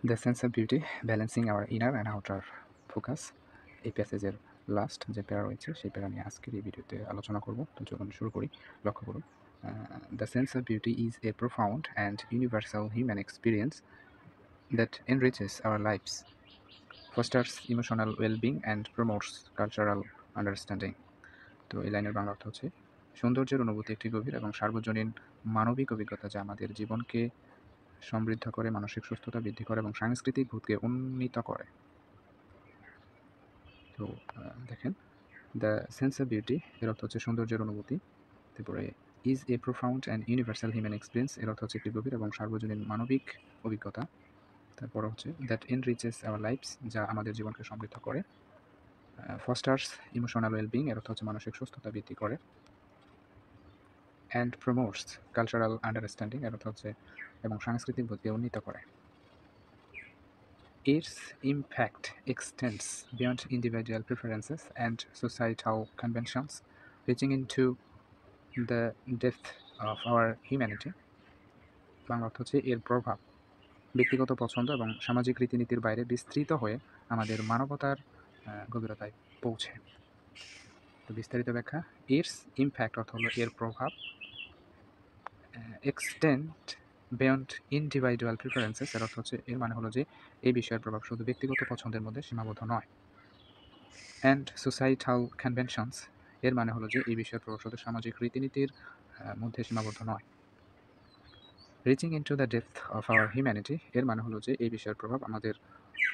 The sense of beauty balancing our inner and outer focus, এই প্যাসেজের last যে প্যারা রয়েছে সেই প্যারা নিয়ে আজকের এই ভিডিওতে আলোচনা করব। তো চলুন শুরু করি। লক্ষ্য করুন, the sense of beauty is a profound and universal human experience that enriches our lives, fosters emotional wellbeing and promotes cultural understanding. তো এই লাইনের বাংলা অর্থ হচ্ছে, সৌন্দর্যের অনুভূতি একটি গভীর এবং সার্বজনীন মানবিক অভিজ্ঞতা যা আমাদের জীবনকে সমৃদ্ধ করে, মানসিক সুস্থতা বৃদ্ধি করে এবং সাংস্কৃতিক বোধকে উন্নীত করে। তো দেখেন, দ্য সেন্স অফ বিউটি এর অর্থ হচ্ছে সৌন্দর্যের অনুভূতি। তারপরে is a profound and universal human experience, এর অর্থ হচ্ছে একটি গভীর এবং সার্বজনীন মানবিক অভিজ্ঞতা। তারপর হচ্ছে দ্যাট এনরিচেস আওয়ার লাইফস, যা আমাদের জীবনকে সমৃদ্ধ করে। ফস্টার্স ইমোশনাল ওয়েলবিং, এর অর্থ হচ্ছে মানসিক সুস্থতা বৃদ্ধি করে। অ্যান্ড প্রমোটস কালচারাল আন্ডারস্ট্যান্ডিং, এর অর্থ হচ্ছে এবং সাংস্কৃতিক বোধকে উন্নীত করে। Its impact extends beyond individual preferences and societal conventions, reaching into the depth of our humanity. Bangla অর্থ হচ্ছে, এর প্রভাব ব্যক্তিগত পছন্দ এবং সামাজিক রীতিনীতির বাইরে বিস্তৃত হয়ে আমাদের মানবতার গভীরতায় পৌঁছে। তো বিস্তারিত ব্যাখ্যা, ইটস ইম্প্যাক্ট অর্থ হলো এর প্রভাব, এক্সটেন্ড বিয়ন্ড ইন্ডিভিজুয়াল প্রিফারেন্সেস, এর অর্থ হচ্ছে এর মানে হলো যে এই বিষয়ের প্রভাব শুধু ব্যক্তিগত পছন্দের মধ্যে সীমাবদ্ধ নয়। অ্যান্ড সোসাইটাল কনভেনশনস, এর মানে হলো যে এই বিষয়ের প্রভাব শুধু সামাজিক রীতিনীতির মধ্যে সীমাবদ্ধ নয়। Reaching into the depth of our humanity, এর মানে হলো যে এই বিষয়ের প্রভাব আমাদের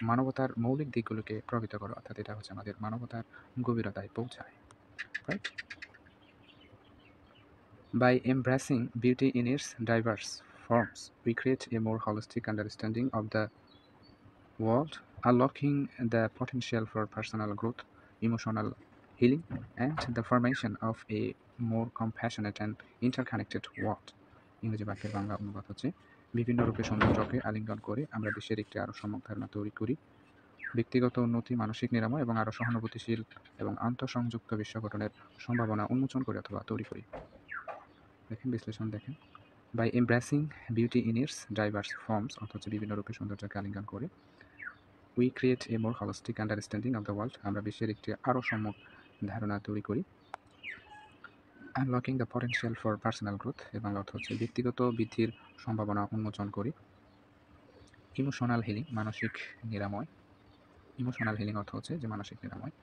মানবতার মৌলিক দিকগুলোকে প্রভাবিত করে, অর্থাৎ এটা হচ্ছে আমাদের মানবতার গভীরতায় পৌঁছায়। Right? By embracing beauty in its diverse forms, we create a more holistic understanding of the world, unlocking the potential for personal growth, emotional healing, and the formation of a more compassionate and interconnected world. ইংরেজি বাক্যের বাংলা অনুবাদ হচ্ছে, বিভিন্ন রূপে সৌন্দর্যকে আলিঙ্গন করে আমরা বিশ্বের একটি আরও সম্যক ধারণা তৈরি করি, ব্যক্তিগত উন্নতি, মানসিক নিরাময় এবং আরও সহানুভূতিশীল এবং আন্তঃসংযুক্ত বিশ্ব গঠনের সম্ভাবনা উন্মোচন করে অথবা তৈরি করি। দেখেন, বিশ্লেষণ দেখেন। By embracing beauty in its diverse forms, অর্থ হচ্ছে বিভিন্ন রূপে সৌন্দর্যকে আলিঙ্গন করে। We create a more holistic understanding of the world, আমরা বিশ্বের একটি আরও সম্যক ধারণা তৈরি করি। Unlocking the potential for personal growth, এর বাংলা অর্থ হচ্ছে ব্যক্তিগত বৃদ্ধির সম্ভাবনা উন্মোচন করি। ইমোশনাল হিলিং, মানসিক নিরাময়। ইমোশনাল হিলিং অর্থ হচ্ছে যে মানসিক নিরাময়।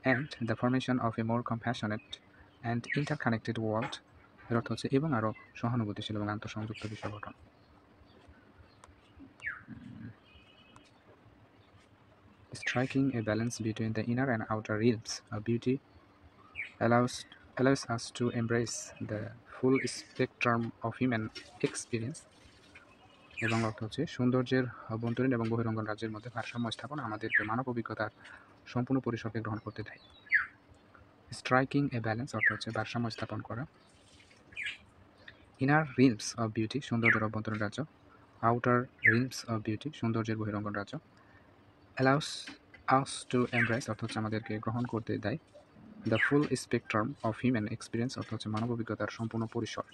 And the formation of A more compassionate and interconnected world, এর অর্থ হচ্ছে এবং আরও সহানুভূতিশীল এবং আন্তঃসংযুক্ত বিশ্ব গঠন। Striking a balance between the inner and outer realms of beauty allows us to embrace the full spectrum of human experience. এবং অর্থ হচ্ছে সৌন্দর্যের অভ্যন্তরীণ এবং বহিরঙ্গন রাজ্যের মধ্যে ভারসাম্য স্থাপন আমাদেরকে মানব অভিজ্ঞতার সম্পূর্ণ পরিসরকে গ্রহণ করতে দেয়। স্ট্রাইকিং এ ব্যালেন্স অর্থ হচ্ছে ভারসাম্য স্থাপন করা। ইনার রিলমস অফ বিউটি, সৌন্দর্যের অভ্যন্তরীণ রাজ্য। আউটার রিলমস অফ বিউটি, সৌন্দর্যের বহিরঙ্গন রাজ্য। অ্যালাউস আস টু এমব্রেস অর্থ হচ্ছে আমাদেরকে গ্রহণ করতে দেয়। The full spectrum of human experience অর্থ হচ্ছে মানব অভিজ্ঞতার সম্পূর্ণ পরিসর।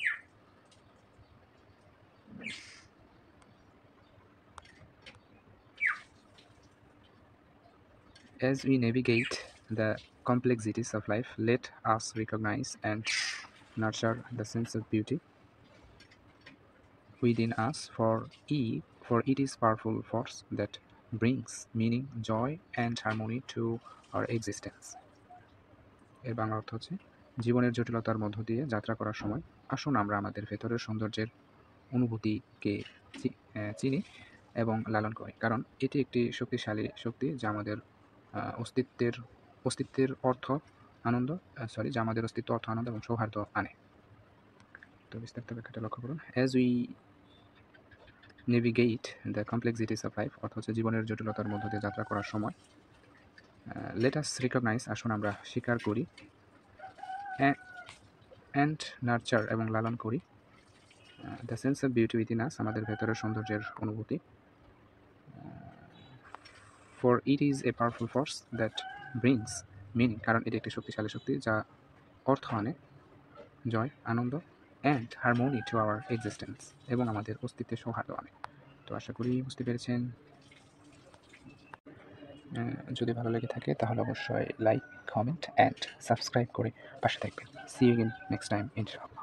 As we navigate the complexities of life, let us recognize and nurture the sense of beauty within us, for it is powerful force that brings meaning, joy, and harmony to our existence. এর বাংলা অর্থ হচ্ছে, জীবনের জটিলতার মধ্য দিয়ে যাত্রা করার সময় আসুন আমরা আমাদের ভেতরের সৌন্দর্যের অনুভূতিকে চিনি এবং লালন করি, কারণ এটি একটি শক্তিশালী শক্তি যা আমাদের অস্তিত্বের অর্থ আনন্দ যা আমাদের অস্তিত্ব, অর্থ, আনন্দ এবং সৌহার্দ্য আনে। তো বিস্তারিত ব্যাখ্যাটা লক্ষ্য করুন। As we navigate the complexities of life, অর্থ হচ্ছে জীবনের জটিলতার মধ্য দিয়ে যাত্রা করার সময়। লেট আস রিকগনাইজ, আসুন আমরা স্বীকার করি। অ্যান্ড নার্চার, এবং লালন করি। The sense of beauty within us, আমাদের ভেতরের সৌন্দর্যের অনুভূতি। For it is a powerful force that brings meaning, কারণ এটি একটি শক্তিশালী শক্তি যা অর্থ আনে, জয়, আনন্দ, and harmony to our existence, এবং আমাদের অস্তিত্বের সৌহার্দ্য আনে। তো আশা করি বুঝতে পেরেছেন। যদি ভালো লেগে থাকে তাহলে অবশ্যই লাইক, কমেন্ট অ্যান্ড সাবস্ক্রাইব করে পাশে থাকবেন। See you again next time ইনশাআল্লাহ।